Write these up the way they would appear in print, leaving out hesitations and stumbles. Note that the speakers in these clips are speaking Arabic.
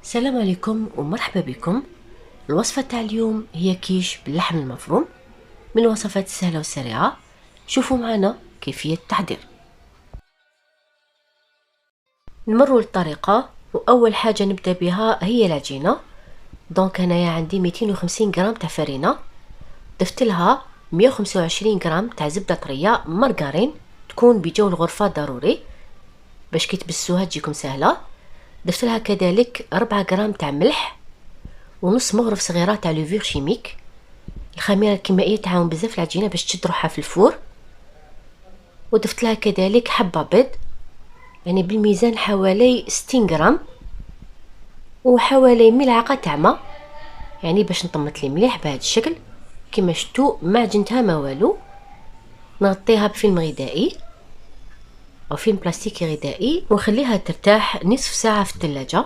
السلام عليكم ومرحبا بكم. الوصفة تاع اليوم هي كيش باللحم المفروم، من الوصفات السهلة والسريعة. شوفوا معنا كيفية التحضير. نمروا للطريقة، وأول حاجة نبدأ بها هي العجينة. دونك هنايا عندي 250 غرام تاع فرينة، ضفت لها 125 غرام تاع زبدة طرية مارغرين، تكون بجو الغرفة ضروري باش كي تبسوها تجيكم سهلة. ضفت لها كذلك 4 غرام تاع ملح، ونص مغرف صغيرة تاع لوفور شيميك. الخميرة الكيميائية تعاون بزاف العجينة باش تشد روحها في الفور. وضفت لها كذلك حبة بيض، يعني بالميزان حوالي 60 غرام، وحوالي ملعقة تاع ما، يعني باش نطمت لي مليح بهذا الشكل. كما شفتوا ما عجنتها ما والو. نغطيها بفيلم غذائي او فيلم بلاستيكي غذائي ونخليها ترتاح نصف ساعة في الثلاجة.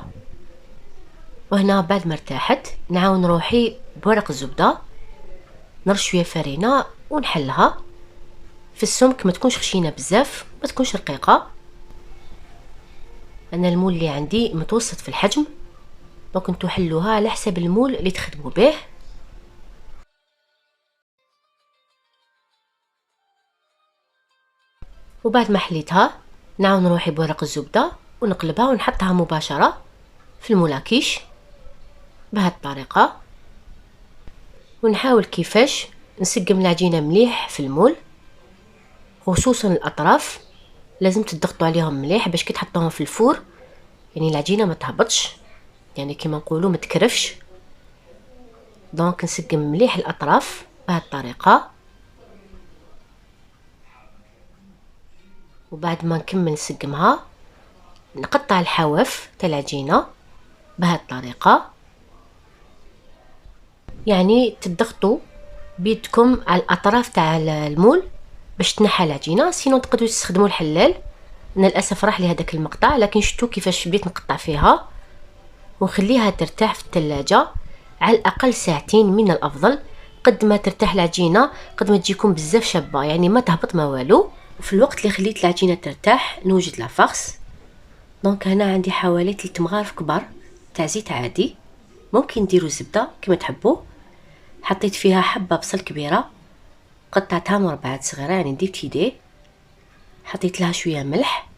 وهنا بعد ما ارتاحت نعاون روحي بورق الزبدة، نرش شويه فرينة ونحلها في السمك، ما تكونش خشينه بزاف ما تكونش رقيقه. انا المول اللي عندي متوسط في الحجم، دونك نتو حلوها على حسب المول اللي تخدموا به. وبعد ما حليتها نعاون نروحي بورق الزبده ونقلبها ونحطها مباشره في المولاكيش بهذه الطريقه. ونحاول كيفاش نسقم العجينه مليح في المول، خصوصا الاطراف لازم تضغطوا عليهم مليح باش كي تحطوهم في الفور يعني العجينه ما تهبطش، يعني كما نقولوا ما تكرفش. دونك نسقم مليح الاطراف بهذه الطريقه. وبعد ما نكمل نسقمها نقطع الحواف تاع العجينه بهذه الطريقه، يعني تضغطوا بيدكم على الاطراف تاع المول باش تنحى العجينه. سينو تقدروا تستخدموا الحلال، انا للاسف راح لي هذاك المقطع، لكن شفتوا كيفاش بديت نقطع فيها. ونخليها ترتاح في الثلاجه على الاقل ساعتين من الافضل. قد ما ترتاح العجينه قد ما تجيكم بزاف شابه، يعني ما تهبط ما والو. وفي الوقت اللي خليت العجينه ترتاح نوجد لافارس. دونك هنا عندي حوالي 3 مغارف كبار تاع زيت عادي، ممكن ديروا زبده كما تحبوا. حطيت فيها حبه بصل كبيره قطعتها مربعات صغيره، يعني ديت يديه. حطيت لها شويه ملح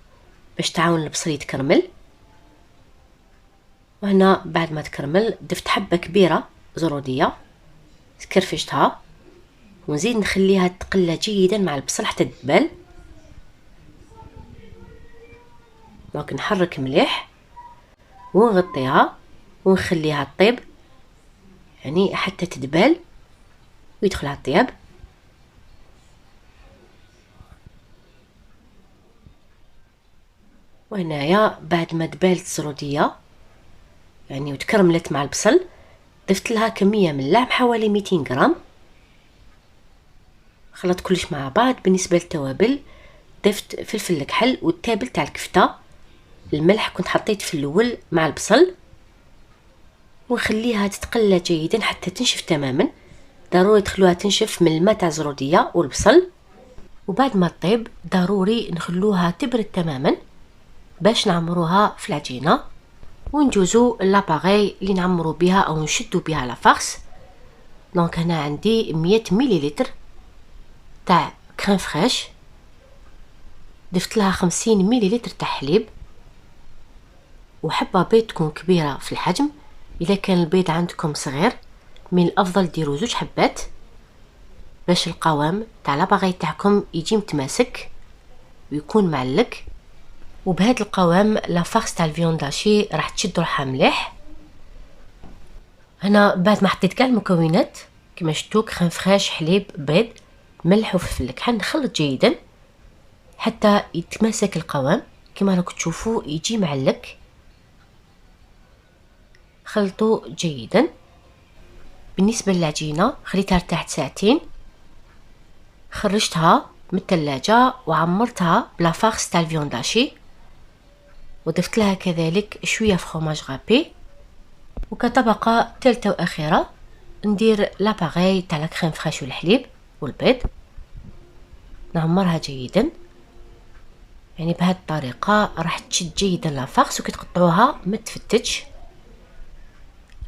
باش تعاون البصل يتكرمل. وهنا بعد ما تكرمل ضفت حبه كبيره زروديه كرفشتها، ونزيد نخليها تقلى جيدا مع البصل حتى تدبل. دونك نحرك مليح ونغطيها ونخليها تطيب، يعني حتى تدبل ويدخلها الطياب. وهنايا بعد ما دبالت الزروديه يعني وتكرملت مع البصل، ضفت لها كميه من اللحم حوالي 200 غرام. خلطت كلش مع بعض. بالنسبه للتوابل ضفت فلفل الكحل والتابل تاع الكفته. الملح كنت حطيت في الاول مع البصل، ونخليها تتقلى جيدا حتى تنشف تماما. ضروري تخلوها تنشف من الماء تاع الزروديه والبصل. وبعد ما تطيب ضروري نخلوها تبرد تماما باش نعمروها في العجينه، ونجوزو لاباغي اللي نعمرو بها او نشدو بها لافارس. دونك هنا عندي 100 مليلتر تاع كريم فريش، ضفت لها 50 مليلتر تاع حليب، وحبه بيض تكون كبيره في الحجم. اذا كان البيض عندكم صغير من الافضل ديروا 2 حبات باش القوام تاع لاباغي تاعكم يجي متماسك ويكون معلق. وبهذا القوام لافارس تاع الفيونداشي راح تشد روحها مليح. هنا بعد ما حطيت كاع المكونات كما شفتوا كريم فريش حليب بيض ملح وفلفل الكحل، نخلط جيدا حتى يتماسك القوام كما راكم تشوفوا يجي معلق. خلطوا جيدا. بالنسبه للعجينه خليتها ارتاحت ساعتين، خرجتها من الثلاجه وعمرتها بلافارس تاع الفيونداشي، وضفت لها كذلك شويه فخوماج غابي. وكطبقه ثالثه واخيره ندير لاباغي تاع الكريم فريش والحليب والبيض، نعمرها جيدا. يعني بهذه الطريقه راح تشد جيدا لافارس وكي تقطعوها ما تفتتش.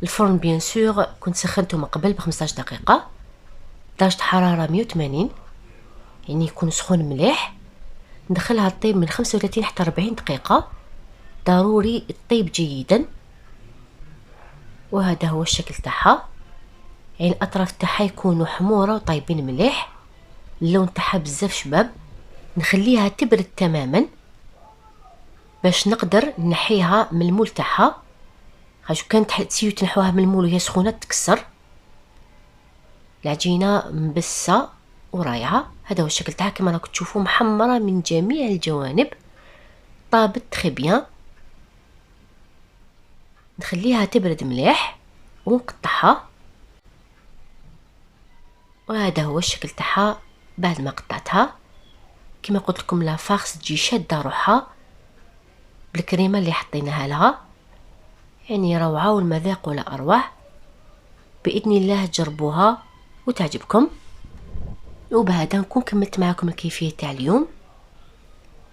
الفرن بيان سور كنت سخنته من قبل ب15 دقيقه، درجه حراره 180، يعني يكون سخون مليح. ندخلها تطيب من 35 حتى 40 دقيقه، ضروري تطيب جيدا. وهذا هو الشكل تاعها، يعني الاطراف تاعها يكونوا حموره وطايبين مليح، اللون تاعها بزاف شباب. نخليها تبرد تماما باش نقدر نحيها من المول تاعها، خاطر كانت تسيو تنحوها من المول وهي سخونه تكسر. العجينه مبسه ورايعه. هذا هو الشكل تاعها كما راكم تشوفوا، محمره من جميع الجوانب، طابت تري بيان. نخليها تبرد مليح ونقطعها. وهذا هو الشكل تاعها بعد ما قطعتها. كما قلت لكم لا فارس تجي شاده روحها بالكريمه اللي حطيناها لها، يعني روعه والمذاق ولا اروع. باذن الله تجربوها وتعجبكم. وبهذا نكون كملت معكم الكيفيه تاع اليوم.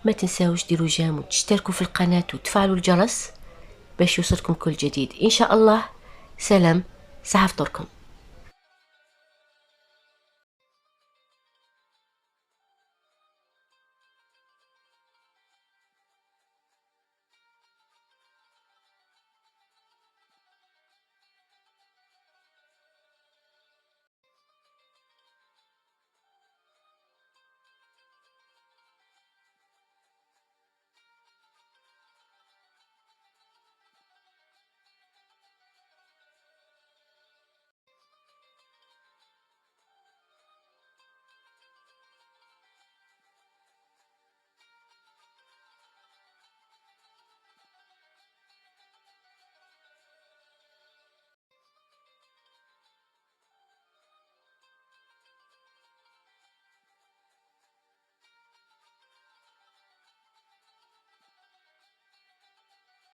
ما تنساوش ديروا جيم وتشتركوا في القناه وتفعلوا الجرس باش يوصلكم كل جديد ان شاء الله. سلام، ساعه فطوركم.